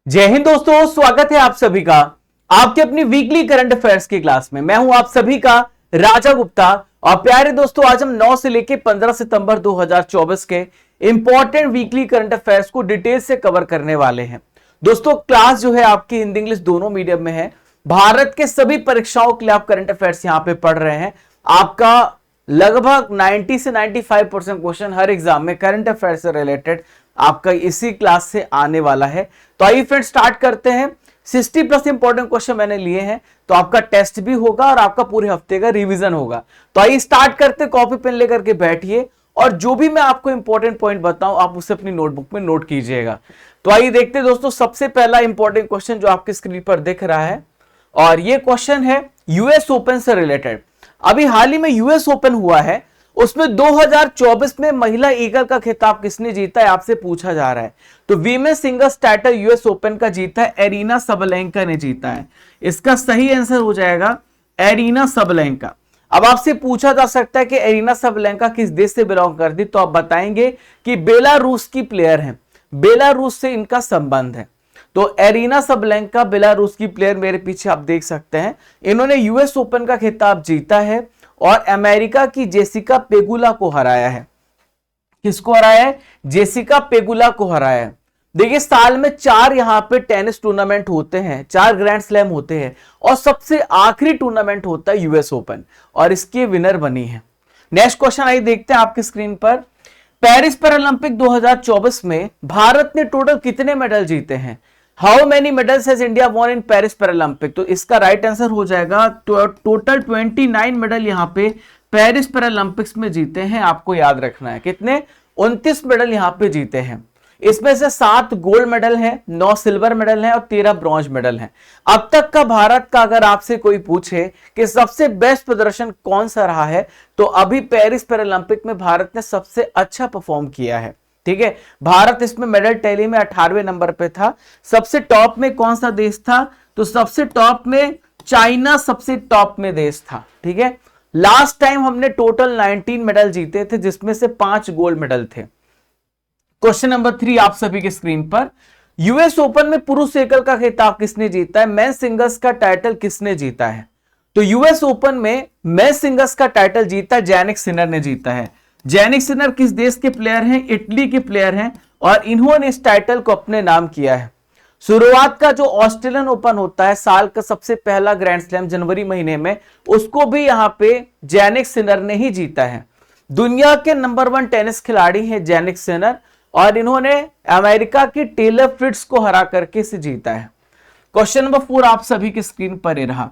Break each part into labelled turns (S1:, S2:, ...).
S1: जय हिंद दोस्तों, स्वागत है आप सभी का आपके अपनी वीकली करंट अफेयर्स की क्लास में। मैं हूं आप सभी का राजा गुप्ता। और प्यारे दोस्तों, आज हम 9 से लेकर 15 सितंबर 2024 के इंपॉर्टेंट वीकली करंट अफेयर्स को डिटेल से कवर करने वाले हैं। दोस्तों, क्लास जो है आपकी हिंदी इंग्लिश दोनों मीडियम में है। भारत के सभी परीक्षाओं के लिए आप करंट अफेयर्स यहां पे पढ़ रहे हैं। आपका लगभग 90 से 95% क्वेश्चन हर एग्जाम में करंट अफेयर से रिलेटेड आपका इसी क्लास से आने वाला है। तो आइए फ्रेंड स्टार्ट करते हैं। 60+ इंपॉर्टेंट क्वेश्चन मैंने लिए हैं, तो आपका टेस्ट भी होगा और आपका पूरे हफ्ते का रिवीजन होगा। तो आइए स्टार्ट करते, कॉपी पेन लेकर के बैठिए और जो भी मैं आपको इंपॉर्टेंट पॉइंट बताऊं आप उसे अपनी नोटबुक में नोट कीजिएगा। तो आइए देखते हैं दोस्तों, सबसे पहला इंपॉर्टेंट क्वेश्चन जो आपकी स्क्रीन पर दिख रहा है और ये क्वेश्चन है यूएस ओपन से रिलेटेड। अभी हाल ही में यूएस ओपन हुआ है, उसमें 2024 में महिला ईगल का खिताब किसने जीता है आपसे पूछा जा रहा है। तो women singles title US open का जीता है एरिना सबलेंका ने जीता है। इसका सही आंसर हो जाएगा एरिना सबलेंका। अब आपसे पूछा जा सकता है कि एरिना सबलेंका किस देश से बिलोंग करती, तो आप बताएंगे कि बेलारूस की प्लेयर है, बेलारूस से इनका संबंध है। तो एरिना सबलेंका बेलारूस की प्लेयर, मेरे पीछे आप देख सकते हैं, इन्होंने यूएस ओपन का खिताब जीता है और अमेरिका की जेसिका पेगुला को हराया है। किसको हराया है? जेसिका पेगुला को हराया है। देखिए, साल में 4 यहां पे टेनिस टूर्नामेंट होते हैं, 4 ग्रैंड स्लैम होते हैं और सबसे आखिरी टूर्नामेंट होता है यूएस ओपन और इसकी विनर बनी है। नेक्स्ट क्वेश्चन आइए देखते हैं आपकी स्क्रीन पर। पेरिस पैरालंपिक 2024 में भारत ने टोटल कितने मेडल जीते हैं? How many medals has India won in Paris Paralympic? तो इसका राइट आंसर हो जाएगा टोटल 29 मेडल यहां पे पेरिस पैरालंपिक्स में जीते हैं। आपको याद रखना है कितने? 29 मेडल यहां पे जीते हैं। इसमें से 7 गोल्ड मेडल हैं, 9 सिल्वर मेडल हैं और 13 ब्रॉन्ज मेडल हैं। अब तक का भारत का अगर आपसे कोई पूछे कि सबसे बेस्ट प्रदर्शन कौन सा रहा है, तो अभी पेरिस पैरालंपिक में भारत ने सबसे अच्छा परफॉर्म किया है। ठीक है, भारत इसमें मेडल टैली में 18वें नंबर पे था। सबसे टॉप में कौन सा देश था? तो सबसे टॉप में चाइना सबसे टॉप में देश था। ठीक है, लास्ट टाइम हमने टोटल 19 मेडल जीते थे जिसमें से 5 गोल्ड मेडल थे। क्वेश्चन नंबर 3 आप सभी की स्क्रीन पर। यूएस ओपन में पुरुष एकल का खिताब किसने जीता है? मेन सिंगल्स का टाइटल किसने जीता है? तो यूएस ओपन में मेन सिंगल्स का टाइटल जीता जैनिक सिनर ने जीता है। जैनिक सिनर किस देश के प्लेयर हैं? इटली के प्लेयर हैं और इन्होंने इस टाइटल को अपने नाम किया है। शुरुआत का जो ऑस्ट्रेलियन ओपन होता है, साल का सबसे पहला ग्रैंड स्लैम जनवरी महीने में, उसको भी यहां पे जैनिक सिनर ने ही जीता है। दुनिया के नंबर 1 टेनिस खिलाड़ी हैं जैनिक सिनर और इन्होंने अमेरिका की टेलर फ्रिट्ज को हरा करके इसे जीता है। क्वेश्चन नंबर 4 आप सभी की स्क्रीन पर ही रहा।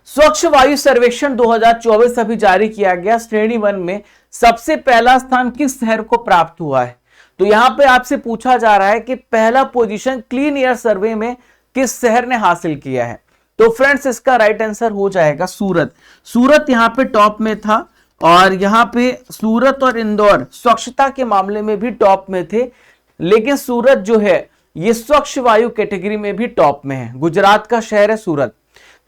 S1: स्वच्छ वायु सर्वेक्षण 2024 अभी जारी किया गया। श्रेणी 1 में सबसे पहला स्थान किस शहर को प्राप्त हुआ है? तो यहां पे आपसे पूछा जा रहा है कि पहला पोजीशन क्लीन एयर सर्वे में किस शहर ने हासिल किया है? तो फ्रेंड्स, इसका राइट आंसर हो जाएगा सूरत। सूरत यहां पे टॉप में था और यहां पे सूरत और इंदौर स्वच्छता के मामले में भी टॉप में थे, लेकिन सूरत जो है ये स्वच्छ वायु कैटेगरी में भी टॉप में है। गुजरात का शहर है सूरत।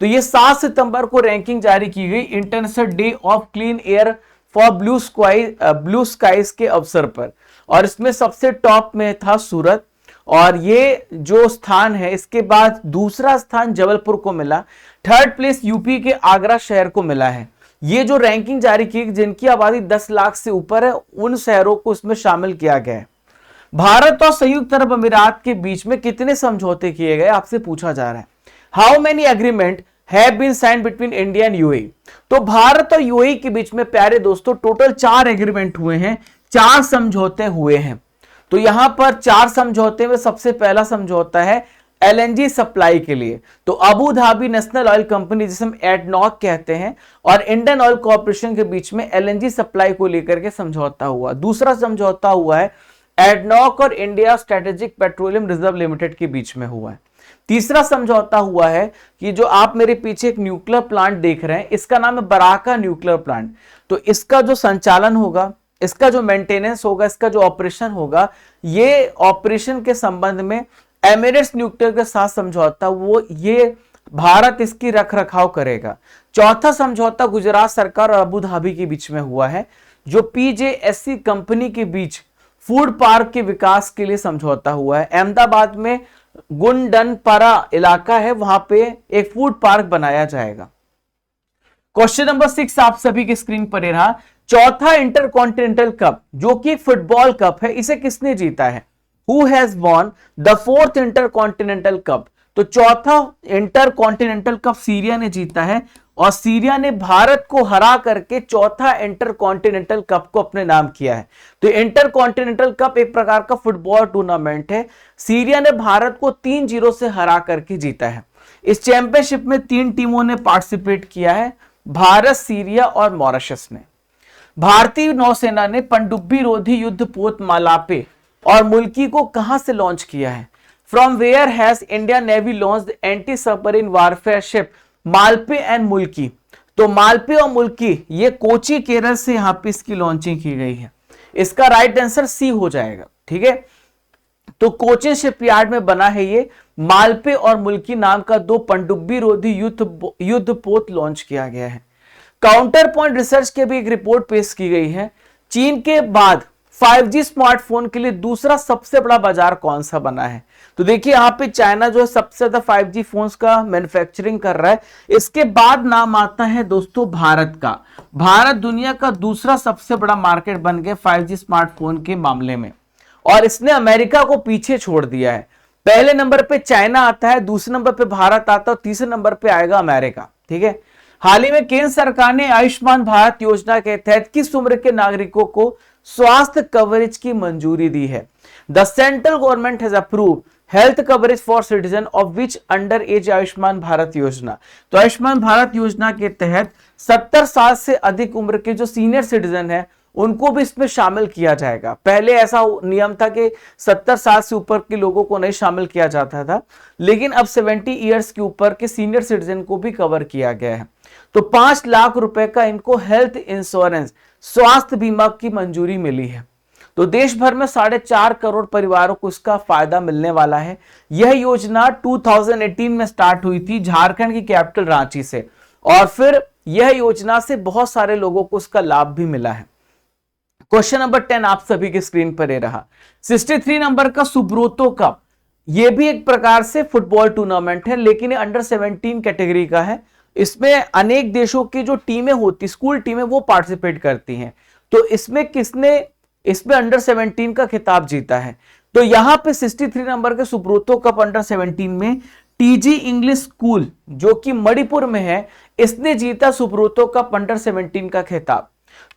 S1: तो ये 7 सितंबर को रैंकिंग जारी की गई international day of clean air for blue skies के अवसर पर और इसमें सबसे टॉप में था सूरत। और ये जो स्थान है, इसके बाद दूसरा स्थान जबलपुर को मिला, थर्ड प्लेस यूपी के आगरा शहर को मिला है। ये जो रैंकिंग जारी की जिनकी आबादी 10 लाख से ऊपर है, उन शहरों को इसमें शामिल किया गया है। भारत और संयुक्त अरब अमीरात के बीच में कितने समझौते किए गए आपसे पूछा जा रहा है। How many agreement have been signed between India and UAE? तो भारत और यूएई के बीच में प्यारे दोस्तों टोटल 4 एग्रीमेंट हुए हैं, 4 समझौते हुए हैं। तो यहां पर 4 समझौते में सबसे पहला समझौता है एलएनजी सप्लाई के लिए। तो Abu Dhabi national oil company, जिसे हम एडनॉक कहते हैं, और इंडियन ऑयल कॉर्पोरेशन के बीच में एलएनजी सप्लाई को लेकर के समझौता हुआ। दूसरा समझौता हुआ है एडनॉक और India strategic petroleum reserve limited के बीच में हुआ है। तीसरा समझौता हुआ है कि जो आप मेरे पीछे एक न्यूक्लियर प्लांट देख रहे हैं, इसका नाम है बराका न्यूक्लियर प्लांट। तो इसका जो संचालन होगा, इसका जो मेंटेनेंस होगा, इसका जो ऑपरेशन होगा, ये ऑपरेशन के संबंध में एमिरेट्स न्यूक्लियर के साथ समझौता, वो ये भारत इसकी रख रखाव करेगा। चौथा समझौता गुजरात सरकार और अबू धाबी के बीच में हुआ है, जो पीजेएससी कंपनी के बीच फूड पार्क के विकास के लिए समझौता हुआ है। अहमदाबाद में गुंडनपारा इलाका है, वहां पे एक फूड पार्क बनाया जाएगा। क्वेश्चन नंबर 6 आप सभी की स्क्रीन पर रहा। चौथा इंटरकॉन्टिनेंटल कप जो कि एक फुटबॉल कप है, इसे किसने जीता है? Who has won the fourth intercontinental cup? तो चौथा इंटरकॉन्टिनेंटल कप सीरिया ने जीता है और सीरिया ने भारत को हरा करके चौथा इंटरकॉन्टिनेंटल कप को अपने नाम किया है। तो इंटरकॉन्टिनेंटल कप एक प्रकार का फुटबॉल टूर्नामेंट है, सीरिया ने भारत को 3-0 से हरा करके जीता है। इस चैंपियनशिप में 3 टीमों ने पार्टिसिपेट किया है, भारत, सीरिया और मॉरिशस ने। भारतीय नौसेना ने पनडुब्बी रोधी युद्ध पोत मालापे और मुल्की को कहां से लॉन्च किया है? From where has India navy launched anti submarine warfare ship Malpe and Mulki? तो मालपे और मुल्की ये कोची केरल से यहां पे इसकी लॉन्चिंग की गई है। इसका राइट आंसर सी हो जाएगा। ठीक है, तो कोचिन शिपयार्ड में बना है ये मालपे और मुल्की नाम का 2 पनडुब्बी रोधी युद्ध पोत लॉन्च किया गया है। काउंटर पॉइंट रिसर्च के भी एक रिपोर्ट पेश की गई है। चीन के बाद 5G स्मार्टफोन के लिए दूसरा सबसे बड़ा बाजार कौन सा बना है? तो देखिए यहां पे चाइना जो है सबसे ज्यादा 5G फोन्स का मैन्युफैक्चरिंग कर रहा है। इसके बाद नाम आता है दोस्तों भारत का। भारत दुनिया का दूसरा सबसे बड़ा मार्केट बन गया 5G स्मार्टफोन के मामले में, और इसने अमेरिका को पीछे छोड़ दिया है। पहले नंबर पे चाइना आता है, दूसरे नंबर पे भारत आता है और तीसरे नंबर पे आएगा अमेरिका। ठीक है, हाल ही में केंद्र सरकार ने आयुष्मान भारत योजना के तहत किस उम्र के नागरिकों को स्वास्थ्य कवरेज की मंजूरी दी है? The central government has approved health coverage for citizen of which under as Ayushman Bharat योजना? तो आयुष्मान भारत योजना के तहत 70 साल से अधिक उम्र के जो सीनियर सिटीजन है उनको भी इसमें शामिल किया जाएगा। पहले ऐसा नियम था कि 70 साल से ऊपर के लोगों को नहीं शामिल किया जाता था, लेकिन अब 70 इयर्स के ऊपर के सीनियर सिटीजन को भी कवर किया गया है। तो 5 लाख रुपए का इनको हेल्थ इंश्योरेंस, स्वास्थ्य बीमा की मंजूरी मिली है। तो देश भर में 4.5 करोड़ परिवारों को इसका फायदा मिलने वाला है। यह योजना 2018 में स्टार्ट हुई थी झारखंड की कैपिटल रांची से, और फिर यह योजना से बहुत सारे लोगों को इसका लाभ भी मिला है। क्वेश्चन नंबर 10 आप सभी की स्क्रीन पर ये रहा। 63 नंबर का सुब्रोतो कप, यह भी एक प्रकार से फुटबॉल टूर्नामेंट है, लेकिन ये अंडर 17 कैटेगरी का है। इसमें अनेक देशों की जो टीमें होती, स्कूल टीमें, वो पार्टिसिपेट करती हैं। तो इसमें किसने इसमें अंडर 17 का खिताब जीता है? तो यहां पे 63 नंबर के सुब्रोतो कप अंडर 17 में टीजी इंग्लिश स्कूल जो कि मणिपुर में है, इसने जीता सुब्रोतो कप अंडर 17 का खिताब।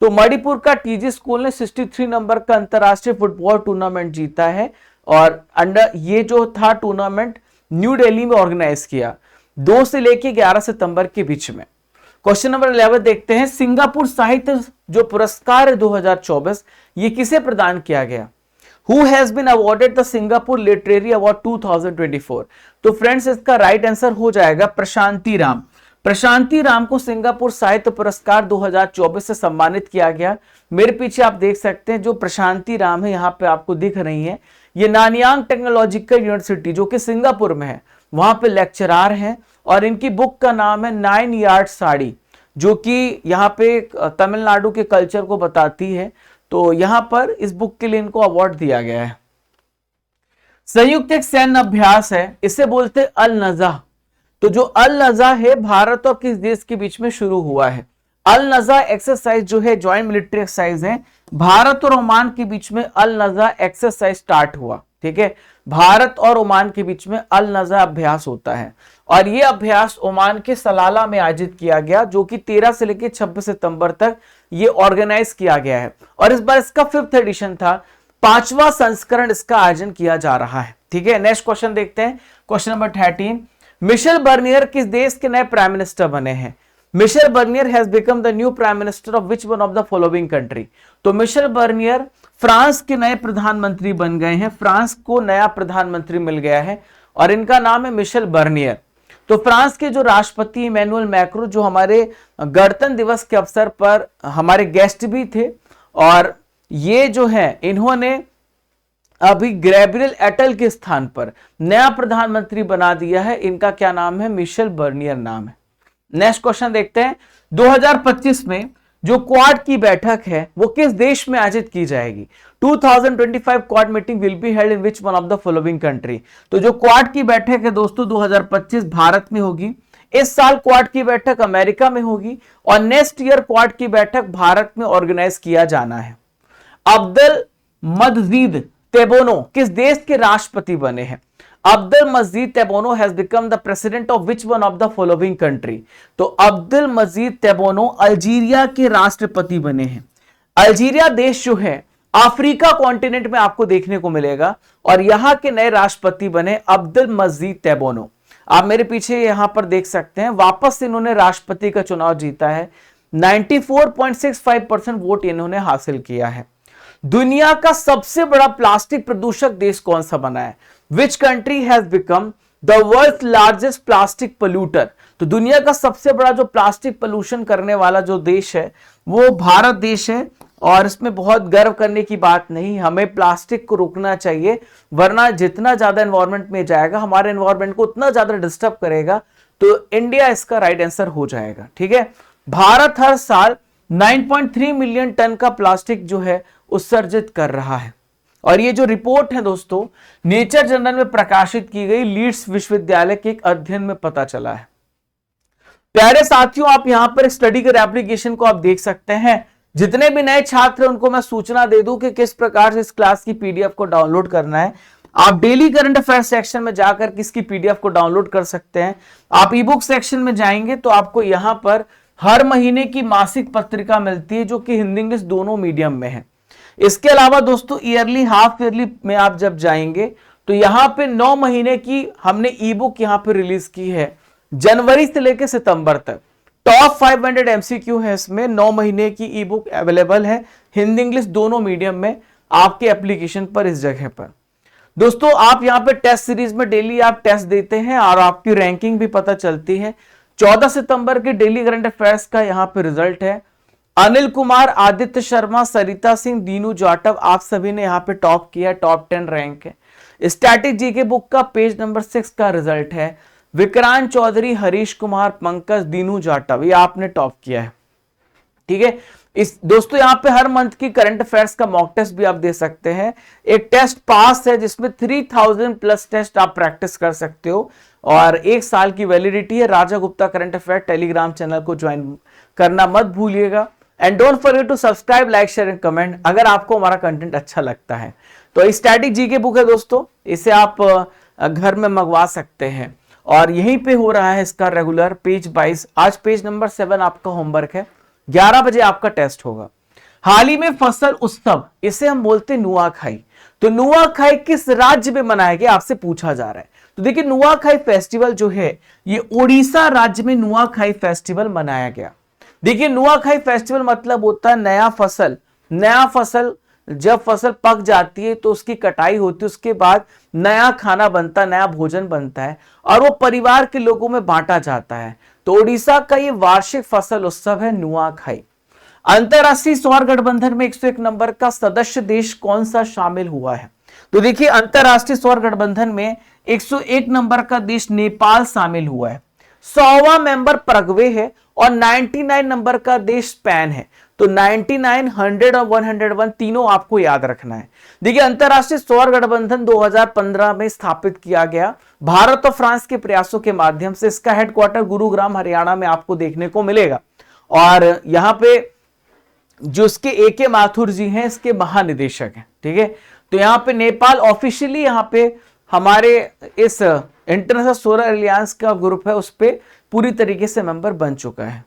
S1: तो मणिपुर का टीजी स्कूल ने 63 नंबर का अंतरराष्ट्रीय फुटबॉल टूर्नामेंट जीता है, और अंडर ये जो था टूर्नामेंट न्यू दिल्ली में ऑर्गेनाइज किया 2 से लेके 11 सितंबर के बीच में। क्वेश्चन नंबर 11 देखते हैं। सिंगापुर साहित्य जो पुरस्कार है 2024, ये किसे प्रदान किया गया? Who has been awarded the Singapore Literary Award 2024? तो फ्रेंड्स इसका राइट आंसर हो जाएगा प्रशांति राम। प्रशांति राम को सिंगापुर साहित्य पुरस्कार 2024 से सम्मानित किया गया। मेरे पीछे आप देख सकते हैं जो प्रशांति राम है, यहाँ पे आपको दिख रही है, ये नानयांग टेक्नोलॉजिकल यूनिवर्सिटी जो कि सिंगापुर में है, वहां पे लेक्चरार हैं, और इनकी बुक का नाम है 9 यार्ड साड़ी, जो कि यहाँ पे तमिलनाडु के कल्चर को बताती है। तो यहां पर इस बुक के लिए इनको अवार्ड दिया गया है। संयुक्त एक सैन्य अभ्यास है, इसे बोलते अल नज़ा। तो जो अल नज़ा है भारत और किस देश के बीच में शुरू हुआ है? अल नज़ा एक्सरसाइज जो है जॉइंट मिलिट्री एक्सरसाइज है, भारत और ओमान के बीच में अल नज़ा एक्सरसाइज स्टार्ट हुआ। ठीक है, भारत और ओमान के बीच में अल नज़ा अभ्यास होता है, और यह अभ्यास ओमान के सलाला में आयोजित किया गया, जो कि 13 से लेकर 26 सितंबर तक ये ऑर्गेनाइज किया गया है, और इस बार इसका 5th एडिशन था, 5वां संस्करण इसका आयोजन किया जा रहा है। ठीक है, नेक्स्ट क्वेश्चन देखते हैं। क्वेश्चन नंबर 13, मिशेल बर्नियर किस देश के नए प्राइम मिनिस्टर बने हैं? Michel Barnier has become the new prime minister of which one of the following country? तो मिशेल बर्नियर फ्रांस के नए प्रधानमंत्री बन गए हैं। फ्रांस को नया प्रधानमंत्री मिल गया है और इनका नाम है मिशेल बर्नियर। तो फ्रांस के जो राष्ट्रपति इमैनुअल मैक्रो, जो हमारे गणतंत्र दिवस के अवसर पर हमारे गेस्ट भी थे, और ये जो है इन्होंने अभी गैब्रियल एटल के स्थान पर नया प्रधानमंत्री बना दिया है। इनका क्या नाम है? मिशेल बर्नियर नाम है। नेक्स्ट क्वेश्चन देखते हैं। 2025 में जो क्वाड की बैठक है वो किस देश में आयोजित की जाएगी? 2025 quad meeting will be held in which one of the following country? तो जो क्वाड की बैठक है दोस्तों 2025 भारत में होगी। इस साल क्वाड की बैठक अमेरिका में होगी और नेक्स्ट ईयर क्वाड की बैठक भारत में ऑर्गेनाइज किया जाना है। अब्दुल मजीद तेबोनो किस देश के राष्ट्रपति बने हैं? Abdul Majid Tebboune has become the president of which one of the following country? तो अब्दुल मजीद तेबोनो अल्जीरिया के राष्ट्रपति बने हैं। अल्जीरिया देश जो है अफ्रीका कॉन्टिनेंट में आपको देखने को मिलेगा और यहां के नए राष्ट्रपति बने अब्दुल मजीद तेबोनो। आप मेरे पीछे यहां पर देख सकते हैं, वापस इन्होंने राष्ट्रपति का चुनाव जीता है। 94.65% वोट इन्होंने हासिल किया है। दुनिया का सबसे बड़ा प्लास्टिक प्रदूषक देश कौन सा बना है? Which country has become the world largest plastic polluter? तो दुनिया का सबसे बड़ा जो प्लास्टिक पोल्यूशन करने वाला जो देश है वो भारत देश है और इसमें बहुत गर्व करने की बात नहीं, हमें प्लास्टिक को रोकना चाहिए, वरना जितना ज्यादा एनवायरनमेंट में जाएगा हमारे एनवायरनमेंट को उतना ज्यादा डिस्टर्ब करेगा। तो इंडिया इसका राइट आंसर हो जाएगा। ठीक है, भारत हर साल 9.3 मिलियन टन का प्लास्टिक जो है उत्सर्जित कर रहा है और ये जो रिपोर्ट है दोस्तों नेचर जर्नल में प्रकाशित की गई लीड्स विश्वविद्यालय के एक अध्ययन में पता चला है। प्यारे साथियों, आप यहां पर स्टडी कर एप्लीकेशन को आप देख सकते हैं। जितने भी नए छात्र हैं उनको मैं सूचना दे दूं कि किस प्रकार से इस क्लास की पीडीएफ को डाउनलोड करना है। आप डेली करंट अफेयर सेक्शन में जाकर किसकी पीडीएफ को डाउनलोड कर सकते हैं। आप ई बुक सेक्शन में जाएंगे तो आपको यहां पर हर महीने की मासिक पत्रिका मिलती है जो कि हिंदी इंग्लिश दोनों मीडियम में है। इसके अलावा दोस्तों ईयरली हाफ ईयरली में आप जब जाएंगे तो यहां पे 9 महीने की हमने ई बुक यहां पे रिलीज की है, जनवरी से लेकर सितंबर तक। टॉप 500 एमसीक्यू है, इसमें 9 महीने की ई बुक अवेलेबल है हिंदी इंग्लिश दोनों मीडियम में आपके एप्लीकेशन पर इस जगह पर। दोस्तों आप यहां पे टेस्ट सीरीज में डेली आप टेस्ट देते हैं और आपकी रैंकिंग भी पता चलती है। 14 सितंबर के डेली करंट अफेयर्स का यहां पे रिजल्ट है। अनिल कुमार, आदित्य शर्मा, सरिता सिंह, दीनू जाटव, आप सभी ने यहां पे टॉप किया, टॉप 10 रैंक है। स्टैटिक जीके बुक का पेज नंबर 6 का रिजल्ट है। विक्रांत चौधरी, हरीश कुमार, पंकज, दीनू जाटव, ये आपने टॉप किया है। ठीक है, इस दोस्तों यहाँ पे हर मंथ की करंट अफेयर्स का मॉक टेस्ट भी आप दे सकते हैं। एक टेस्ट पास है जिसमें 3000 प्लस टेस्ट आप प्रैक्टिस कर सकते हो और 1 साल की वैलिडिटी है। Raja Gupta current affair Telegram channel को ज्वाइन करना मत भूलिएगा and don't forget to subscribe, like, share and comment अगर आपको हमारा कंटेंट अच्छा लगता है। तो स्टैटिक जीके बुक है दोस्तों, इसे आप घर में मंगवा सकते हैं और यहीं पे हो रहा है इसका रेगुलर पेज 22। आज पेज नंबर 7 आपका होमवर्क है, 11 बजे आपका टेस्ट होगा। हाल ही में फसल उत्सव, इसे हम बोलते हैं नुआखाई। तो नुआखाई किस राज्य में मनाया गया आपसे पूछा जा रहा है। तो देखिए नुआखाई फेस्टिवल जो है ये उड़ीसा राज्य में नुआखाई फेस्टिवल मनाया गया। देखिए नुआखाई फेस्टिवल मतलब होता है नया फसल जब फसल पक जाती है तो उसकी कटाई होती है, उसके बाद नया खाना बनता है, नया भोजन बनता है और वो परिवार के लोगों में बांटा जाता है। तो उड़ीसा का ये वार्षिक फसल उत्सव है नुआखाई। अंतरराष्ट्रीय सौर गठबंधन में 101 नंबर का सदस्य देश कौन सा शामिल हुआ है? तो देखिए अंतरराष्ट्रीय सौर गठबंधन में 101 नंबर का देश नेपाल शामिल हुआ है। 100वां मेंबर परग्वे है और 99 नंबर का देश स्पेन है। तो 99, 100 और 101 तीनों आपको याद रखना है। देखिए अंतरराष्ट्रीय सौर गठबंधन 2015 में स्थापित किया गया भारत और फ्रांस के प्रयासों के माध्यम से। इसका हेडक्वार्टर गुरुग्राम हरियाणा में आपको देखने को मिलेगा और यहां पे जो इसके ए.के. माथुर जी हैं इसके महानिदेशक हैं। ठीक है, तो यहां पे नेपाल ऑफिशियली यहां पे हमारे इस इंटरनेशनल सोलर अलायंस का ग्रुप है उस पर पूरी तरीके से मेंबर बन चुका है।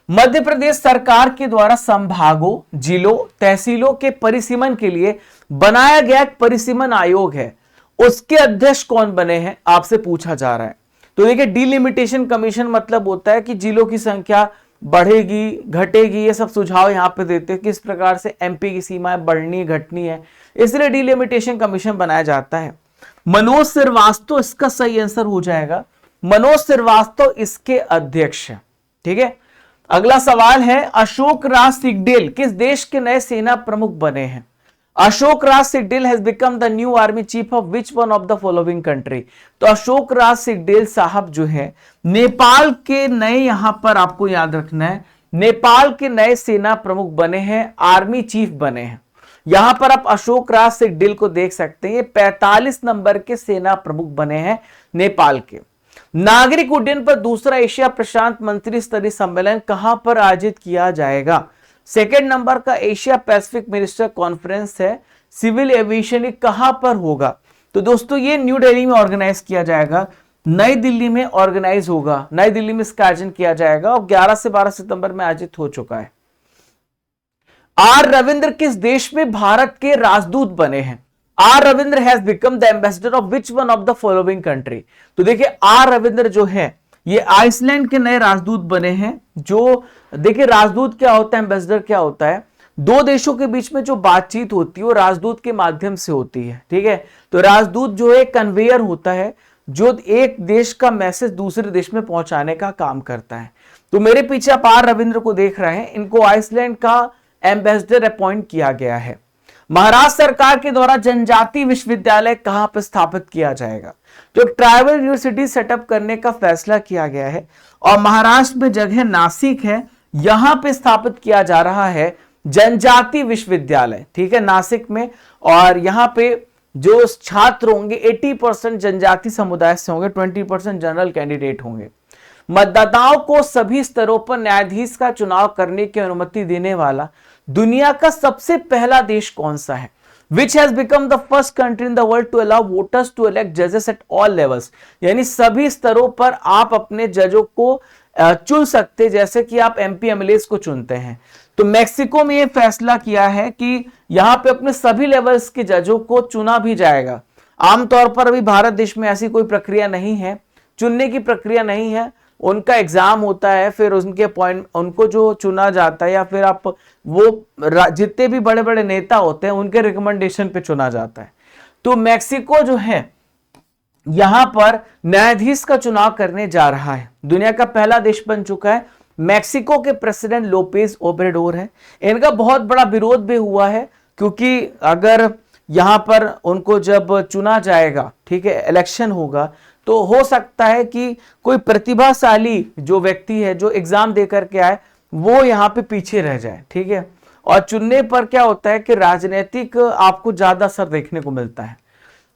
S1: मध्य प्रदेश सरकार के द्वारा संभागों, जिलों, तहसीलों के परिसीमन के लिए बनाया गया एक परिसीमन आयोग है, उसके अध्यक्ष कौन बने हैं आपसे पूछा जा रहा है। तो देखिए डिलिमिटेशन कमीशन मतलब होता है कि जिलों की संख्या बढ़ेगी घटेगी, ये सब सुझाव यहाँ पे देते हैं किस प्रकार से एमपी की सीमाएं बढ़नी घटनी है, इसलिए डिलिमिटेशन कमीशन बनाया जाता है। मनोज श्रीवास्तव इसका सही आंसर हो जाएगा। मनोज श्रीवास्तव इसके अध्यक्ष हैं। ठीक है, अगला सवाल है अशोक राज सिगडेल किस देश के नए सेना प्रमुख बने हैं? Ashok Raj Sigdel has become the new army chief of which one of the following country? तो अशोक राज सिगडेल साहब जो है नेपाल के नए, यहां पर आपको याद रखना है, नेपाल के नए सेना प्रमुख बने हैं, आर्मी चीफ बने हैं। यहां पर आप अशोक राज सिंहडेल को देख सकते हैं, ये 45 नंबर के सेना प्रमुख बने हैं नेपाल के। नागरिक उड्डयन पर दूसरा एशिया प्रशांत मंत्री स्तरीय सम्मेलन कहां पर आयोजित किया जाएगा? सेकेंड नंबर का एशिया पैसिफिक मिनिस्टर कॉन्फ्रेंस है, सिविल एविएशन, कहां पर होगा? तो दोस्तों ये न्यू दिल्ली में ऑर्गेनाइज किया जाएगा, नई दिल्ली में ऑर्गेनाइज होगा, नई दिल्ली में इसका आयोजन किया जाएगा और 11 से 12 सितंबर में आयोजित हो चुका है। आर रविंद्र किस देश में भारत के राजदूत बने हैं? R Ravindra has become the ambassador of which one of the following country? तो देखिए आर रविंद्र जो है ये आइसलैंड के नए राजदूत बने हैं। जो देखिए राजदूत क्या होता है, एम्बेसडर क्या होता है? दो देशों के बीच में जो बातचीत होती है वो राजदूत के माध्यम से होती है, ठीक है। तो राजदूत जो है कन्वेयर होता है जो एक देश का मैसेज दूसरे देश में पहुंचाने का काम करता है। तो मेरे पीछे आप आर रविंद्र को देख रहे हैं, इनको आइसलैंड का एम्बेसडर अपॉइंट किया गया है। महाराष्ट्र सरकार के द्वारा जनजाति विश्वविद्यालय कहां पर स्थापित किया जाएगा? तो एक ट्राइबल यूनिवर्सिटी सेटअप करने का फैसला किया गया है और महाराष्ट्र में जगह नासिक है, यहां पे स्थापित किया जा रहा है जनजाति विश्वविद्यालय, ठीक है, नासिक में। और यहां पे जो छात्र होंगे 80% जनजाति समुदाय से होंगे, 20% जनरल कैंडिडेट होंगे। मतदाताओं को सभी स्तरों पर न्यायाधीश का चुनाव करने की अनुमति देने वाला दुनिया का सबसे पहला देश कौन सा है? Which has become the first country in the world to allow voters to elect judges at all levels? यानी सभी स्तरों पर आप अपने जजों को चुन सकते, जैसे कि आप एमपी एमएलएस को चुनते हैं। तो मैक्सिको में यह फैसला किया है कि यहां पे अपने सभी लेवल्स के जजों को चुना भी जाएगा। आमतौर पर अभी भारत देश में ऐसी कोई प्रक्रिया नहीं है, चुनने की प्रक्रिया नहीं है, उनका एग्जाम होता है, फिर उनके उनको जो चुना जाता है या फिर आप वो जितने भी बड़े बड़े नेता होते हैं उनके रिकमेंडेशन पे चुना जाता है। तो मैक्सिको जो है यहां पर न्यायाधीश का चुनाव करने जा रहा है, दुनिया का पहला देश बन चुका है। मैक्सिको के प्रेसिडेंट लोपेज ओब्रेडोर है। इनका बहुत बड़ा विरोध भी हुआ है क्योंकि अगर यहां पर उनको जब चुना जाएगा, ठीक है, इलेक्शन होगा, तो हो सकता है कि कोई प्रतिभाशाली जो व्यक्ति है जो एग्जाम दे करके आए वो यहां पे पीछे रह जाए, ठीक है। और चुनने पर क्या होता है कि राजनीतिक आपको ज्यादा असर देखने को मिलता है।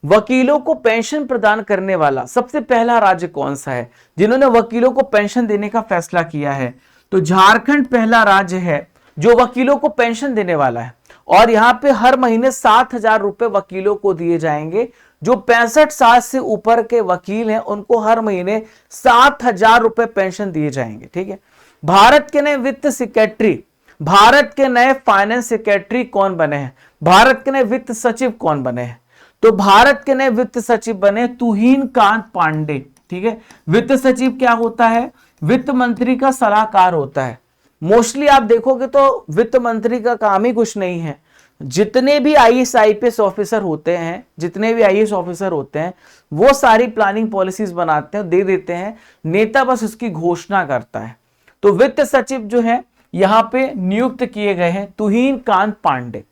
S1: वकीलों को पेंशन प्रदान करने वाला सबसे पहला राज्य कौन सा है जिन्होंने वकीलों को पेंशन देने का फैसला किया है? तो झारखंड पहला राज्य है जो वकीलों को पेंशन देने वाला है और यहां पे हर महीने 7,000 रुपए वकीलों को दिए जाएंगे। जो 65 साल से ऊपर के वकील हैं उनको हर महीने 7,000 रुपए पेंशन दिए जाएंगे, ठीक है। भारत के नए वित्त सेक्रेटरी, भारत के नए फाइनेंस सेक्रेटरी कौन बने हैं? भारत के नए वित्त सचिव कौन बने हैं? तो भारत के नए वित्त सचिव बने तुहिन कांत पांडे, ठीक है। वित्त सचिव क्या होता है? वित्त मंत्री का सलाहकार होता है। मोस्टली आप देखोगे तो वित्त मंत्री का काम ही कुछ नहीं है, जितने भी आईएएस आईपीएस ऑफिसर होते हैं, जितने भी आईएएस ऑफिसर होते हैं वो सारी प्लानिंग पॉलिसीज बनाते हैं, दे देते हैं, नेता बस उसकी घोषणा करता है। तो वित्त सचिव जो है यहां पे नियुक्त किए गए हैं तुहिन कांत पांडे।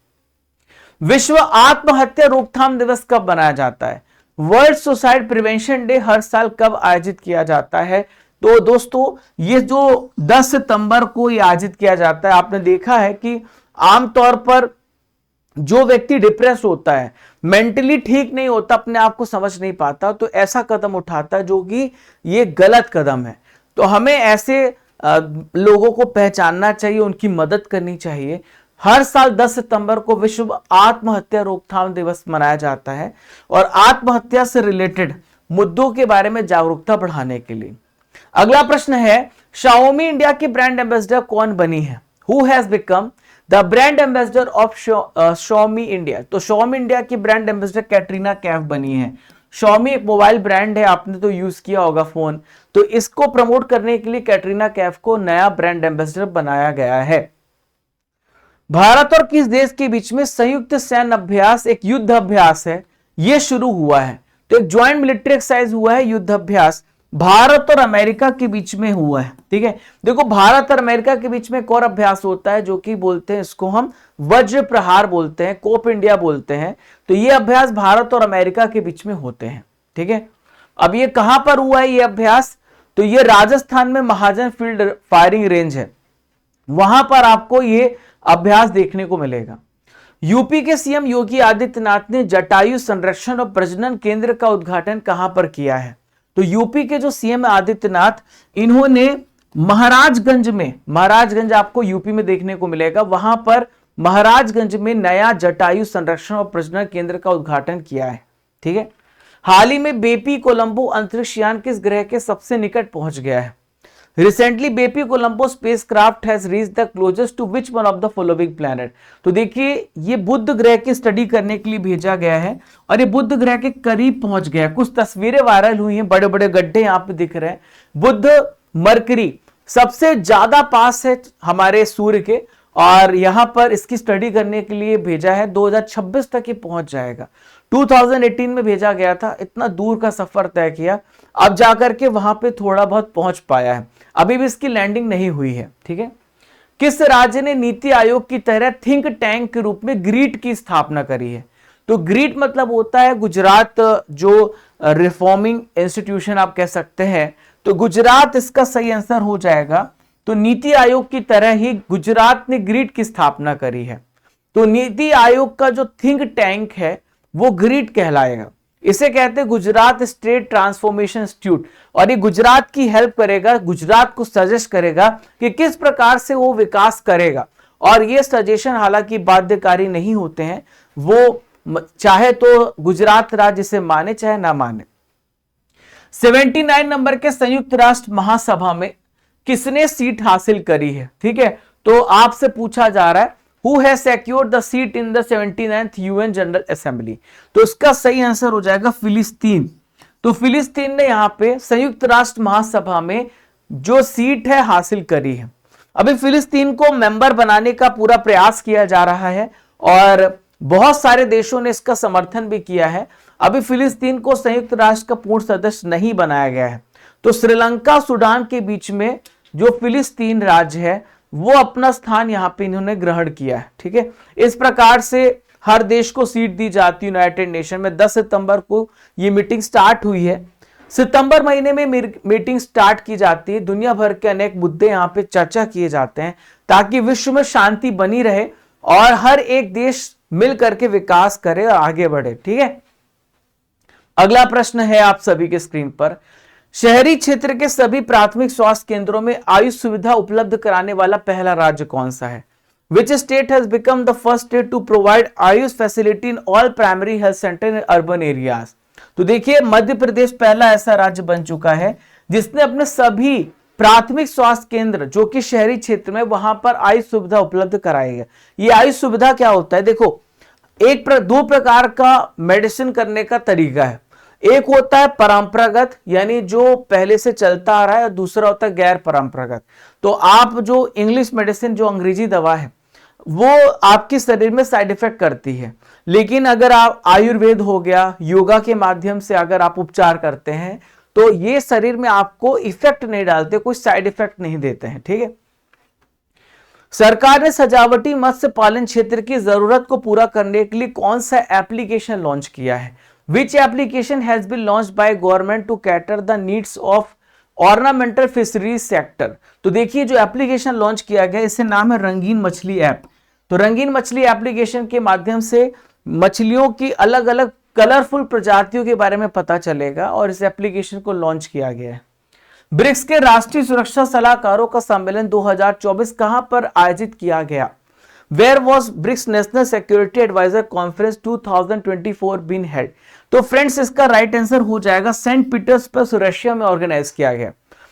S1: विश्व आत्महत्या रोकथाम दिवस कब मनाया जाता है? वर्ल्ड सुसाइड प्रिवेंशन डे हर साल कब आयोजित किया जाता है? तो दोस्तों ये जो 10 सितंबर को ये आयोजित किया जाता है। आपने देखा है कि आमतौर पर जो व्यक्ति डिप्रेस होता है, मेंटली ठीक नहीं होता, अपने आप को समझ नहीं पाता, तो ऐसा कदम उठाता है जो कि ये गलत कदम है। तो हमें ऐसे लोगों को पहचानना चाहिए, उनकी मदद करनी चाहिए। हर साल 10 सितंबर को विश्व आत्महत्या रोकथाम दिवस मनाया जाता है और आत्महत्या से रिलेटेड मुद्दों के बारे में जागरूकता बढ़ाने के लिए। अगला प्रश्न है Xiaomi इंडिया की ब्रांड एम्बेसडर कौन बनी है? Who has become the brand ambassador of Xiaomi India? तो Xiaomi इंडिया की ब्रांड एम्बेसडर कैटरीना कैफ बनी है। Xiaomi एक मोबाइल ब्रांड है, आपने तो यूज किया होगा फोन, तो इसको प्रमोट करने के लिए कैटरीना कैफ को नया ब्रांड एम्बेसडर बनाया गया है। भारत और किस देश के बीच में संयुक्त सैन्य अभ्यास, एक युद्ध अभ्यास है, यह शुरू हुआ है? तो एक ज्वाइंट मिलिट्री एक्सरसाइज हुआ है, युद्ध अभ्यास भारत और अमेरिका के बीच में हुआ है, ठीक है। देखो भारत और अमेरिका के बीच में एक और अभ्यास होता है जो कि बोलते हैं, इसको हम वज्र प्रहार बोलते हैं, कोप इंडिया बोलते हैं। तो ये अभ्यास भारत और अमेरिका के बीच में होते हैं, ठीक है। अब ये कहां पर हुआ है ये अभ्यास? तो ये राजस्थान में महाजन फील्ड फायरिंग रेंज है। वहां पर आपको ये अभ्यास देखने को मिलेगा। यूपी के सीएम योगी आदित्यनाथ ने जटायु संरक्षण और प्रजनन केंद्र का उद्घाटन कहां पर किया है? तो यूपी के जो सीएम आदित्यनाथ, इन्होंने महाराजगंज में, महाराजगंज आपको यूपी में देखने को मिलेगा, वहां पर महाराजगंज में नया जटायु संरक्षण और प्रजनन केंद्र का उद्घाटन किया है। ठीक है। हाल ही में बेपी कोलंबो अंतरिक्ष यान किस ग्रह के सबसे निकट पहुंच गया है? Recently BepiColombo spacecraft has reached the closest to which one of the following planet? तो देखिए, ये बुध ग्रह की स्टडी करने के लिए भेजा गया है और ये बुध ग्रह के करीब पहुंच गया है। कुछ तस्वीरें वायरल हुई हैं, बड़े बड़े गड्ढे यहां पे दिख रहे हैं। बुध मरकरी सबसे ज्यादा पास है हमारे सूर्य के, और यहां पर इसकी स्टडी करने के लिए भेजा है। 2026 तक ये पहुंच जाएगा। 2018 में भेजा गया था, इतना दूर का सफर तय किया, अब जाकर के वहां पे थोड़ा बहुत पहुंच पाया है, अभी भी इसकी लैंडिंग नहीं हुई है। ठीक है। किस राज्य ने नीति आयोग की तरह थिंक टैंक के रूप में ग्रीट की स्थापना करी है? तो ग्रीट मतलब होता है गुजरात, जो रिफॉर्मिंग इंस्टीट्यूशन आप कह सकते हैं, तो गुजरात इसका सही आंसर हो जाएगा। तो नीति आयोग की तरह ही गुजरात ने ग्रीट की स्थापना करी है। तो नीति आयोग का जो थिंक टैंक है वो ग्रीट कहलाएगा। इसे कहते हैं गुजरात स्टेट ट्रांसफॉर्मेशन इंस्टीट्यूट, और ये गुजरात की हेल्प करेगा, गुजरात को सजेस्ट करेगा कि किस प्रकार से वो विकास करेगा। और ये सजेशन हालांकि बाध्यकारी नहीं होते हैं, वो चाहे तो गुजरात राज्य से माने चाहे ना माने। 79 नंबर के संयुक्त राष्ट्र महासभा में किसने सीट हासिल करी है? ठीक है। तो आपसे पूछा जा रहा है Who has secured the seat in the 79th UN General Assembly? तो इसका सही आंसर हो जाएगा फिलिस्तीन। तो फिलिस्तीन ने यहां पे संयुक्त राष्ट्र महासभा में जो सीट है हासिल करी है। अभी फिलिस्तीन को मेंबर बनाने का पूरा प्रयास किया जा रहा है और बहुत सारे देशों ने इसका समर्थन भी किया है। अभी फिलिस्तीन को संयुक्त राष्ट्र का पूर्ण सदस्य नहीं बनाया गया है। तो श्रीलंका सूडान के बीच में जो फिलिस्तीन राज्य है वो अपना स्थान यहां पे इन्होंने ग्रहण किया है। ठीक है। इस प्रकार से हर देश को सीट दी जाती है यूनाइटेड नेशन में। 10 सितंबर को ये मीटिंग स्टार्ट हुई है। सितंबर महीने में मीटिंग स्टार्ट की जाती है। दुनिया भर के अनेक मुद्दे यहां पे चर्चा किए जाते हैं ताकि विश्व में शांति बनी रहे और हर एक देश मिल करके विकास करे और आगे बढ़े। ठीक है। अगला प्रश्न है आप सभी के स्क्रीन पर, शहरी क्षेत्र के सभी प्राथमिक स्वास्थ्य केंद्रों में आयुष सुविधा उपलब्ध कराने वाला पहला राज्य कौन सा है? Which state has become the first state to provide Ayush facility in all primary health centre in urban areas? तो देखिए, मध्य प्रदेश पहला ऐसा राज्य बन चुका है जिसने अपने सभी प्राथमिक स्वास्थ्य केंद्र जो कि शहरी क्षेत्र में, वहां पर आयुष सुविधा उपलब्ध कराई है। ये आयुष सुविधा क्या होता है? देखो, दो प्रकार का मेडिसिन करने का तरीका है। एक होता है परंपरागत, यानी जो पहले से चलता आ रहा है, और दूसरा होता है गैर परंपरागत। तो आप जो इंग्लिश मेडिसिन, जो अंग्रेजी दवा है, वो आपके शरीर में साइड इफेक्ट करती है, लेकिन अगर आप आयुर्वेद हो गया, योगा के माध्यम से अगर आप उपचार करते हैं तो ये शरीर में आपको इफेक्ट नहीं डालते, कोई साइड इफेक्ट नहीं देते हैं। ठीक है। सरकार ने सजावटी मत्स्य पालन क्षेत्र की जरूरत को पूरा करने के लिए कौन सा एप्लीकेशन लॉन्च किया है? Which application has been launched by government to cater the needs of ornamental fisheries sector? तो देखिए, जो एप्लीकेशन लॉन्च किया गया इसे नाम है रंगीन मछली ऐप। तो रंगीन मछली एप्लीकेशन के माध्यम से मछलियों की अलग अलग कलरफुल प्रजातियों के बारे में पता चलेगा और इस एप्लीकेशन को लॉन्च किया गया है। ब्रिक्स के राष्ट्रीय सुरक्षा सलाहकारों का सम्मेलन 2024 कहां पर आयोजित किया गया? Where was BRICS National Security Advisor Conference 2024 been held? तो फ्रेंड्स, इसका राइट आंसर हो जाएगा सेंट पीटर्सबर्ग, रशिया में ऑर्गेनाइज किया गया।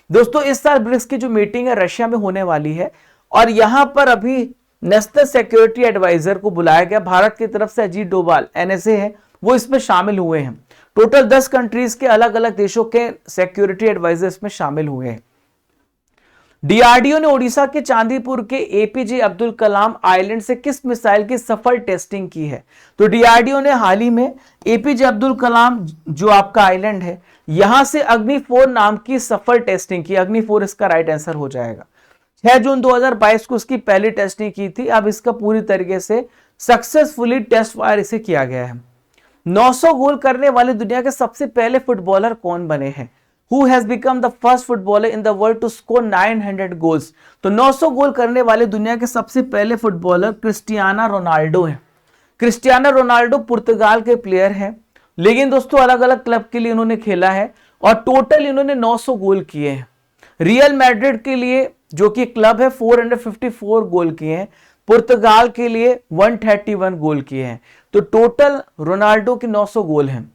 S1: दोस्तों, इस साल ब्रिक्स की जो मीटिंग है रशिया में होने वाली है और यहां पर अभी नेशनल सिक्योरिटी एडवाइजर को बुलाया गया। भारत की तरफ से अजीत डोभाल, NSA है, वो इसमें शामिल हुए हैं। टोटल 10 कंट्रीज के अलग अलग देशों के सिक्योरिटी एडवाइजर इसमें शामिल हुए हैं। डीआरडीओ ने ओडिशा के चांदीपुर के एपीजे अब्दुल कलाम आइलैंड से किस मिसाइल की सफल टेस्टिंग की है? तो डीआरडीओ ने हाल ही में एपीजे अब्दुल कलाम जो आपका आइलैंड है, यहां से अग्नि 4 नाम की सफल टेस्टिंग की। अग्नि 4 इसका राइट आंसर हो जाएगा। 6 जून 2022 को इसकी पहली टेस्टिंग की थी। अब इसका पूरी तरीके से सक्सेसफुली टेस्ट फायर इसे किया गया है। 900 गोल करने वाले दुनिया के सबसे पहले फुटबॉलर कौन बने हैं? Who has become the first footballer in the world to score 900 goals? तो 900 गोल करने वाले दुनिया के सबसे पहले फुटबॉलर क्रिस्टियानो रोनाल्डो हैं। क्रिस्टियानो रोनाल्डो पुर्तगाल के प्लेयर हैं, लेकिन दोस्तों अलग अलग क्लब के लिए इन्होंने खेला है और टोटल इन्होंने 900 गोल किए हैं। रियल मैड्रिड के लिए जो कि क्लब है 454 गोल किए हैं, पुर्तगाल के लिए 131 गोल किए हैं। तो टोटल रोनाल्डो के 900 गोल हैं।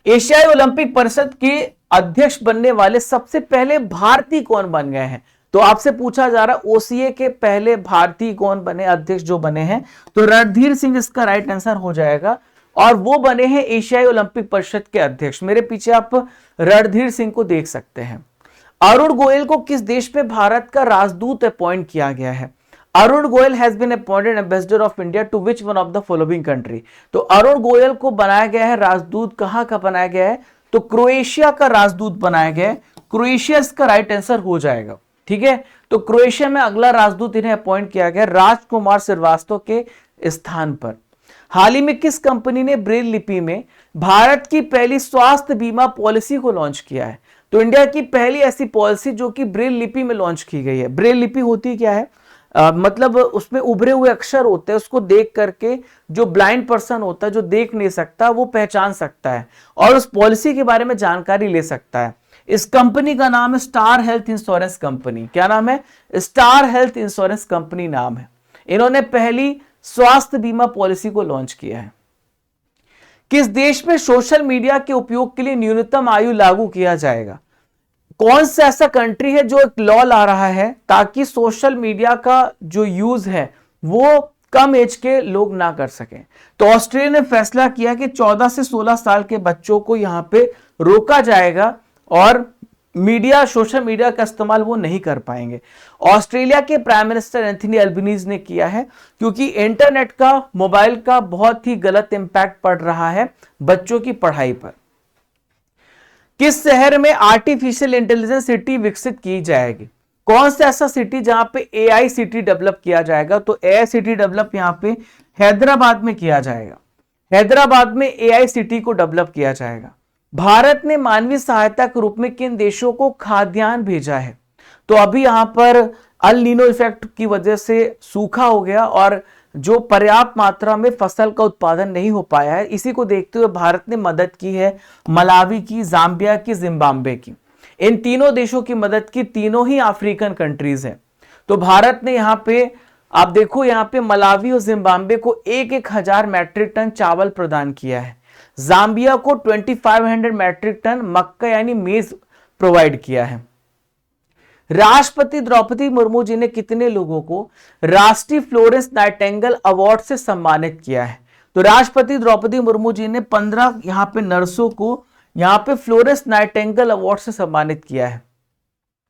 S1: एशियाई ओलंपिक परिषद के अध्यक्ष बनने वाले सबसे पहले भारतीय कौन बन गए हैं? तो आपसे पूछा जा रहा है ओसीए के पहले भारतीय कौन बने, अध्यक्ष जो बने हैं, तो रणधीर सिंह इसका राइट आंसर हो जाएगा और वो बने हैं एशियाई ओलंपिक परिषद के अध्यक्ष। मेरे पीछे आप रणधीर सिंह को देख सकते हैं। अरुण गोयल को किस देश में भारत का राजदूत अपॉइंट किया गया है? Arun Goyal has been appointed ambassador of India to which one of the following country? तो अरुण गोयल को बनाया गया है राजदूत, कहां का बनाया गया है? तो क्रोएशिया का राजदूत बनाया गया है। क्रोएशिया इसका राइट आंसर हो जाएगा, ठीक है। तो क्रोएशिया में अगला राजदूत इन्हें अपॉइंट किया गया राजकुमार श्रीवास्तव के स्थान पर। हाल ही में किस कंपनी ने ब्रेल लिपि में भारत की पहली स्वास्थ्य बीमा पॉलिसी को लॉन्च किया है? तो इंडिया की पहली ऐसी पॉलिसी जो कि ब्रेल लिपि में लॉन्च की गई है। ब्रेल लिपि होती क्या है? मतलब उसमें उभरे हुए अक्षर होते हैं, उसको देख करके जो ब्लाइंड पर्सन होता है, जो देख नहीं सकता, वो पहचान सकता है और उस पॉलिसी के बारे में जानकारी ले सकता है। इस कंपनी का नाम है स्टार हेल्थ इंश्योरेंस कंपनी। क्या नाम है? स्टार हेल्थ इंश्योरेंस कंपनी नाम है। इन्होंने पहली स्वास्थ्य बीमा पॉलिसी को लॉन्च किया है। किस देश में सोशल मीडिया के उपयोग के लिए न्यूनतम आयु लागू किया जाएगा? कौन सा ऐसा कंट्री है जो एक लॉ ला रहा है ताकि सोशल मीडिया का जो यूज है वो कम एज के लोग ना कर सकें? तो ऑस्ट्रेलिया ने फैसला किया कि 14 से 16 साल के बच्चों को यहां पे रोका जाएगा और मीडिया, सोशल मीडिया का इस्तेमाल वो नहीं कर पाएंगे। ऑस्ट्रेलिया के प्राइम मिनिस्टर एंथनी अल्बनीज ने किया है क्योंकि इंटरनेट का, मोबाइल का बहुत ही गलत इंपैक्ट पड़ रहा है बच्चों की पढ़ाई पर। किस शहर में आर्टिफिशियल इंटेलिजेंस सिटी विकसित की जाएगी? कौन सा ऐसा सिटी जहां पे एआई सिटी डेवलप किया जाएगा? तो एआई सिटी डेवलप यहां पे हैदराबाद में किया जाएगा। हैदराबाद में एआई सिटी को डेवलप किया जाएगा। भारत ने मानवीय सहायता के रूप में किन देशों को खाद्यान्न भेजा है? तो अभी यहां पर अल नीनो इफेक्ट की वजह से सूखा हो गया और जो पर्याप्त मात्रा में फसल का उत्पादन नहीं हो पाया है, इसी को देखते हुए भारत ने मदद की है मलावी की, जाम्बिया की, जिम्बाब्वे की। इन तीनों देशों की मदद की, तीनों ही अफ्रीकन कंट्रीज हैं। तो भारत ने यहाँ पे, आप देखो यहाँ पे मलावी और जिम्बाब्वे को 1,000 मैट्रिक टन चावल प्रदान किया है। जाम्बिया को 2500 मैट्रिक टन मक्का यानी मेज प्रोवाइड किया है। राष्ट्रपति द्रौपदी मुर्मू जी ने कितने लोगों को राष्ट्रीय फ्लोरेंस नाइटिंगेल अवार्ड से सम्मानित किया है? तो राष्ट्रपति द्रौपदी मुर्मू जी ने 15 यहां पे नर्सों को यहां पे फ्लोरेंस नाइटिंगेल अवार्ड से सम्मानित किया है।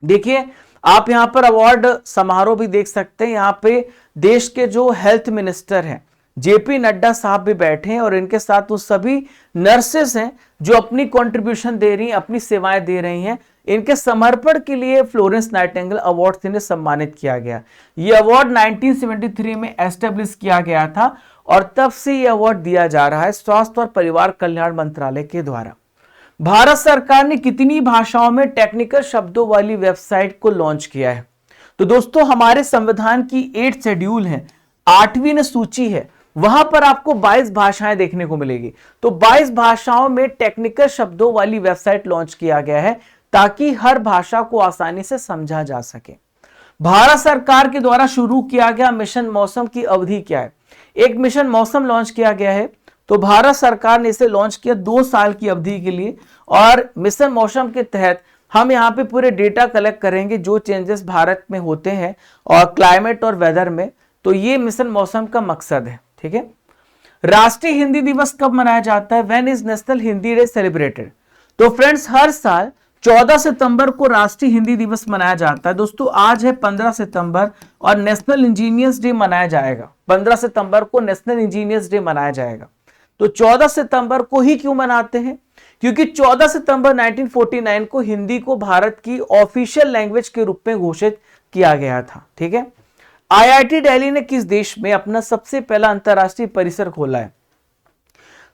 S1: देखिए आप यहां पर अवार्ड समारोह भी देख सकते हैं। यहां पे देश के जो हेल्थ मिनिस्टर हैं जेपी नड्डा साहब भी बैठे हैं और इनके साथ वो सभी नर्सेस हैं जो अपनी कंट्रीब्यूशन दे रही हैं, अपनी सेवाएं दे रही हैं। इनके समर्पण के लिए फ्लोरेंस नाइटिंगेल अवार्ड से इन्हें सम्मानित किया गया। ये अवार्ड 1973 में एस्टेब्लिश किया गया था और तब से ये अवार्ड दिया जा रहा है स्वास्थ्य और परिवार कल्याण मंत्रालय के द्वारा। भारत सरकार ने कितनी भाषाओं में टेक्निकल शब्दों वाली वेबसाइट को लॉन्च किया है? तो दोस्तों हमारे संविधान की 8 शेड्यूल है, 8वीं सूची है, वहां पर आपको 22 भाषाएं देखने को मिलेगी। तो 22 भाषाओं में टेक्निकल शब्दों वाली वेबसाइट लॉन्च किया गया है ताकि हर भाषा को आसानी से समझा जा सके। भारत सरकार के द्वारा शुरू किया गया मिशन मौसम की अवधि क्या है? एक मिशन मौसम लॉन्च किया गया है, तो भारत सरकार ने इसे लॉन्च किया 2 साल की अवधि के लिए और मिशन मौसम के तहत हम यहाँ पे पूरे डेटा कलेक्ट करेंगे जो चेंजेस भारत में होते हैं और क्लाइमेट और वेदर में। तो ये मिशन मौसम का मकसद है, ठीक है। राष्ट्रीय हिंदी दिवस कब मनाया जाता है? When is national Hindi day celebrated? तो फ्रेंड्स हर साल 14 सितंबर को राष्ट्रीय हिंदी दिवस मनाया जाता है। दोस्तों आज है 15 सितंबर और नेशनल इंजीनियर्स डे मनाया जाएगा। 15 सितंबर को नेशनल इंजीनियर्स डे मनाया जाएगा। तो 14 सितंबर को ही क्यों मनाते हैं? क्योंकि 14 सितंबर 1949 को हिंदी को भारत की ऑफिशियल लैंग्वेज के रूप में घोषित किया गया था, ठीक है। आईआईटी दिल्ली ने किस देश में अपना सबसे पहला अंतरराष्ट्रीय परिसर खोला है?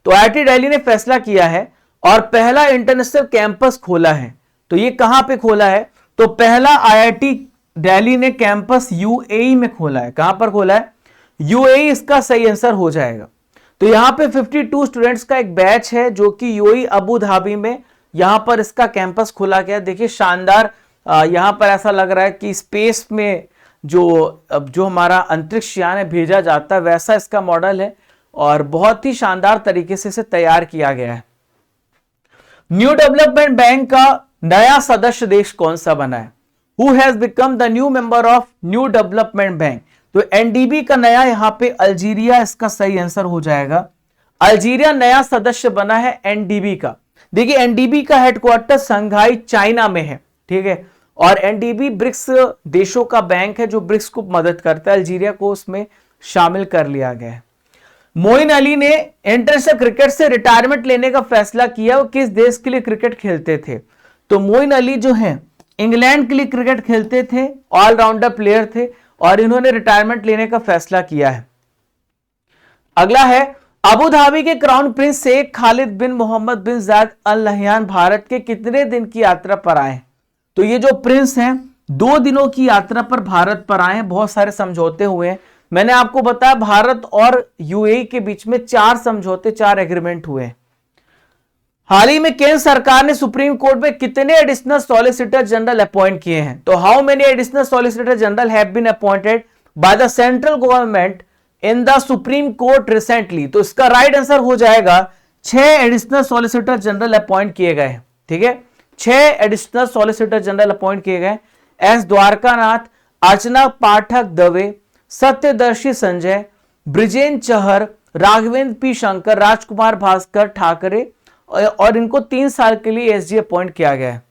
S1: तो आईआईटी दिल्ली ने फैसला किया है और पहला इंटरनेशनल कैंपस खोला है। तो ये कहां पे खोला है? तो पहला आईआईटी दिल्ली ने कैंपस यूएई में खोला है। कहां पर खोला है? यूएई इसका सही आंसर हो जाएगा। तो यहां पे 52 स्टूडेंट्स का एक बैच है जो कि यूएई अबू धाबी में यहां पर इसका कैंपस खोला गया। देखिए शानदार, यहां पर ऐसा लग रहा है कि स्पेस में जो हमारा अंतरिक्ष यान है भेजा जाता है वैसा इसका मॉडल है और बहुत ही शानदार तरीके से इसे तैयार किया गया है। न्यू डेवलपमेंट बैंक का नया सदस्य देश कौन सा बना है? Who has become the new member of new development bank? तो एनडीबी का नया यहां पे अल्जीरिया इसका सही आंसर हो जाएगा। अल्जीरिया नया सदस्य बना है एनडीबी का। देखिए एनडीबी का हेडक्वार्टर संघाई चाइना में है, ठीक है, और एनडीबी ब्रिक्स देशों का बैंक है जो ब्रिक्स को मदद करता है। अल्जीरिया को उसमें शामिल कर लिया गया है। मोइन अली ने इंटरनेशनल क्रिकेट से रिटायरमेंट लेने का फैसला किया। वो किस देश के लिए क्रिकेट खेलते थे? तो मोइन अली जो है इंग्लैंड के लिए क्रिकेट खेलते थे, ऑलराउंडर प्लेयर थे और इन्होंने रिटायरमेंट लेने का फैसला किया है। अगला है अबू धाबी के क्राउन प्रिंस शेख खालिद बिन मोहम्मद बिन जायद अल नहयान भारत के कितने दिन की यात्रा पर आए? तो ये जो प्रिंस हैं 2 दिनों की यात्रा पर भारत पर आए हैं। बहुत सारे समझौते हुए हैं। मैंने आपको बताया भारत और यूएई के बीच में 4 समझौते, 4 एग्रीमेंट हुए हैं। हाल ही में केंद्र सरकार ने सुप्रीम कोर्ट में कितने एडिशनल सॉलिसिटर जनरल अपॉइंट किए हैं? तो how many additional solicitor general have been appointed by the central government in the supreme court recently? तो इसका राइट आंसर हो जाएगा 6 एडिशनल सॉलिसिटर जनरल अपॉइंट किए गए हैं, ठीक है। 6 एडिशनल सॉलिसिटर जनरल अपॉइंट किए गए। एस द्वारकानाथ, अर्चना पाठक दवे, सत्यदर्शी संजय, ब्रिजेन चहर, राघवेंद्र पी शंकर, राजकुमार भास्कर ठाकरे और इनको 3 साल के लिए एसजी अपॉइंट किया गया है।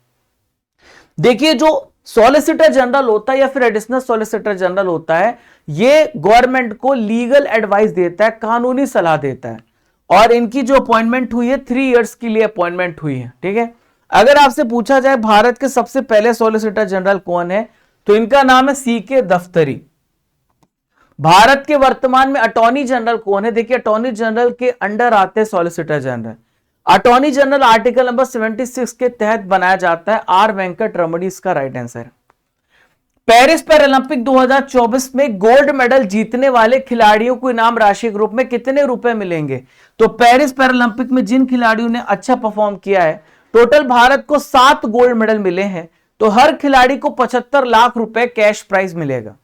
S1: देखिए जो सॉलिसिटर जनरल होता है या फिर एडिशनल सॉलिसिटर जनरल होता है, ये गवर्नमेंट को लीगल एडवाइस देता है, कानूनी सलाह देता है और इनकी जो अपॉइंटमेंट हुई है 3 इयर्स के लिए अपॉइंटमेंट हुई है, ठीक है। अगर आपसे पूछा जाए भारत के सबसे पहले सॉलिसिटर जनरल कौन है, तो इनका नाम है सीके दफ्तरी। भारत के वर्तमान में अटॉर्नी जनरल कौन है? देखिए अटॉर्नी जनरल के अंडर आते हैं solicitor general. Attorney general article number 76 के तहत बनाया जाता है। आर वेंकट रमणी इसका राइट आंसर। पेरिस पैरालंपिक 2024 में गोल्ड मेडल जीतने वाले खिलाड़ियों को इनाम राशि के रूप में कितने रुपए मिलेंगे? तो पेरिस पैरालंपिक में जिन खिलाड़ियों ने अच्छा परफॉर्म किया है, टोटल भारत को 7 गोल्ड मेडल मिले हैं, तो हर खिलाड़ी को 75 लाख रुपए कैश प्राइज मिलेगा।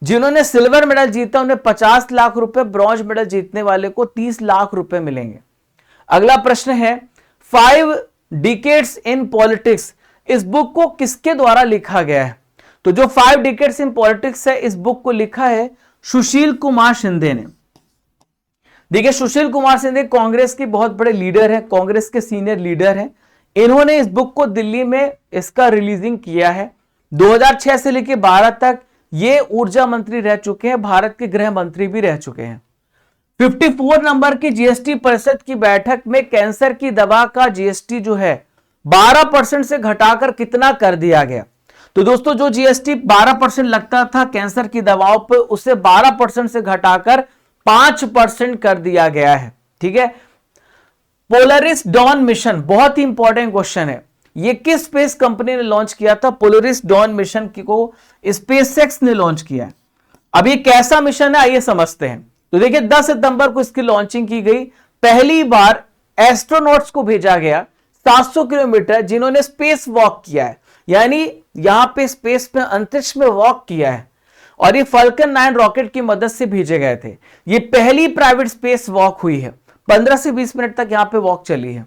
S1: जिन्होंने सिल्वर मेडल जीता उन्हें 50 लाख रुपए, ब्रॉन्ज मेडल जीतने वाले को 30 लाख रुपए मिलेंगे। अगला प्रश्न है 5 डिकेड्स इन पॉलिटिक्स, इस बुक को किसके द्वारा लिखा गया है? तो जो 5 डिकेड्स इन पॉलिटिक्स है, इस बुक को लिखा है सुशील कुमार शिंदे ने। देखिए सुशील कुमार शिंदे कांग्रेस के बहुत बड़े लीडर हैं, कांग्रेस के सीनियर लीडर हैं। इन्होंने इस बुक को दिल्ली में इसका रिलीजिंग किया है। 2006 से लेकर 12 तक ये ऊर्जा मंत्री रह चुके हैं, भारत के गृह मंत्री भी रह चुके हैं। 54 नंबर की जीएसटी परिषद की बैठक में कैंसर की दवा का जीएसटी जो है 12% से घटाकर कितना कर दिया गया? तो दोस्तों जो जीएसटी 12% लगता था कैंसर की दवाओं पर, उसे 12% से घटाकर 5% कर दिया गया है, ठीक है। पोलरिस डॉन मिशन बहुत ही इंपॉर्टेंट क्वेश्चन है। ये किस स्पेस कंपनी ने लॉन्च किया था? पोलरिस डॉन मिशन को स्पेसएक्स ने लॉन्च किया है। अब ये कैसा मिशन है आइए समझते हैं। तो देखिए 10 सितंबर को इसकी लॉन्चिंग की गई। पहली बार एस्ट्रोनॉट्स को भेजा गया 700 किलोमीटर, जिन्होंने स्पेस वॉक किया है, यानी यहां पे स्पेस में अंतरिक्ष में वॉक किया है और ये फाल्कन 9 रॉकेट की मदद से भेजे गए थे। ये पहली प्राइवेट स्पेस वॉक हुई है। 15 से 20 मिनट तक यहां पे वॉक चली है।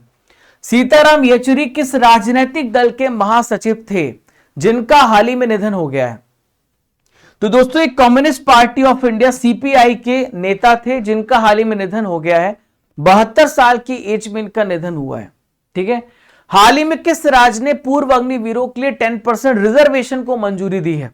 S1: सीताराम येचुरी किस राजनीतिक दल के महासचिव थे जिनका हाल ही में निधन हो गया है? तो दोस्तों एक communist party of India CPI के नेता थे जिनका हाल ही में निधन हो गया है। 72 साल की एज में इनका निधन हुआ है, ठीक है। हाल ही में किस राज्य ने पूर्व अग्निवीरों के लिए 10% रिजर्वेशन को मंजूरी दी है?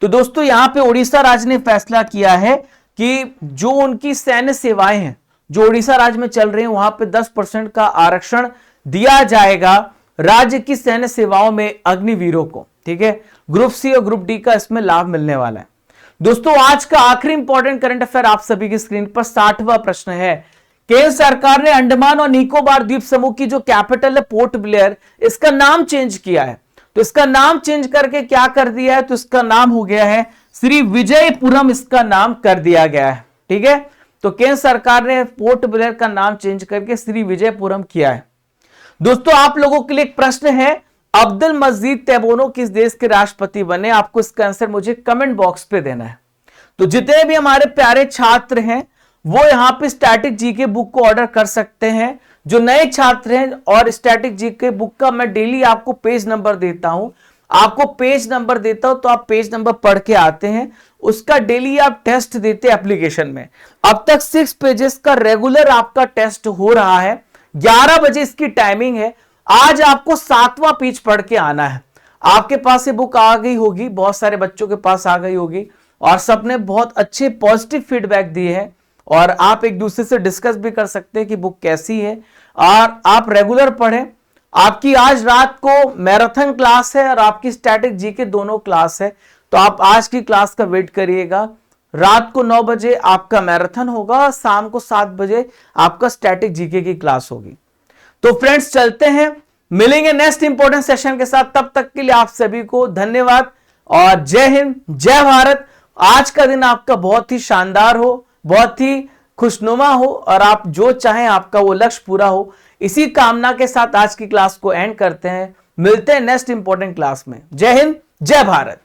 S1: तो दोस्तों यहां पे उड़ीसा राज्य ने फैसला किया है कि जो उनकी सैन्य सेवाएं हैं जो उड़ीसा राज्य में चल रही हैं, वहां पे 10% का आरक्षण दिया जाएगा राज्य की सैन्य सेवाओं में अग्निवीरों को, ठीक है। ग्रुप सी और ग्रुप डी का इसमें लाभ मिलने वाला है। दोस्तों आज का आखिरी इंपॉर्टेंट करंट अफेयर आप सभी की स्क्रीन पर 60वां प्रश्न है केंद्र सरकार ने अंडमान और निकोबार द्वीप समूह की जो कैपिटल है पोर्ट ब्लेयर, इसका नाम चेंज किया है। तो इसका नाम चेंज करके क्या कर दिया है, तो इसका नाम हो गया है श्री विजयपुरम, इसका नाम कर दिया गया है। ठीक है, तो केंद्र सरकार ने पोर्ट ब्लेयर का नाम चेंज करके श्री विजयपुरम किया है। दोस्तों आप लोगों के लिए एक प्रश्न है, अब्दुल मजीद तैबूनो किस देश के राष्ट्रपति बने? आपको इसका आंसर मुझे कमेंट बॉक्स पे देना है। तो जितने भी हमारे प्यारे छात्र हैं वो यहां पे स्टैटिक जीके बुक को ऑर्डर कर सकते हैं। जो नए छात्र हैं, और स्टैटिक जीके बुक का मैं डेली आपको पेज नंबर देता हूं, आपको पेज नंबर देता हूं तो आप पेज नंबर पढ़ के आते हैं, उसका डेली आप टेस्ट देते हैं एप्लीकेशन में। अब तक 6 पेजेस का रेगुलर आपका टेस्ट हो रहा है, 11 बजे इसकी टाइमिंग है। आज आपको 7वां पेज पढ़ के आना है। आपके पास ये बुक आ गई होगी, बहुत सारे बच्चों के पास आ गई होगी, और सबने बहुत अच्छे पॉजिटिव फीडबैक दिए हैं, और आप एक दूसरे से डिस्कस भी कर सकते हैं कि बुक कैसी है, और आप रेगुलर पढ़ें। आपकी आज रात को मैराथन क्लास है और आपकी स्टैटिक जीके दोनों क्लास है, तो आप आज की क्लास का वेट करिएगा। रात को 9 बजे आपका मैराथन होगा, शाम को 7 बजे आपका स्टैटिक जीके की क्लास होगी। तो फ्रेंड्स चलते हैं, मिलेंगे नेक्स्ट इंपॉर्टेंट सेशन के साथ। तब तक के लिए आप सभी को धन्यवाद और जय हिंद, जय भारत। आज का दिन आपका बहुत ही शानदार हो, बहुत ही खुशनुमा हो, और आप जो चाहें आपका वो लक्ष्य पूरा हो। इसी कामना के साथ आज की क्लास को एंड करते हैं। मिलते हैं नेक्स्ट इंपॉर्टेंट क्लास में। जय हिंद, जय भारत।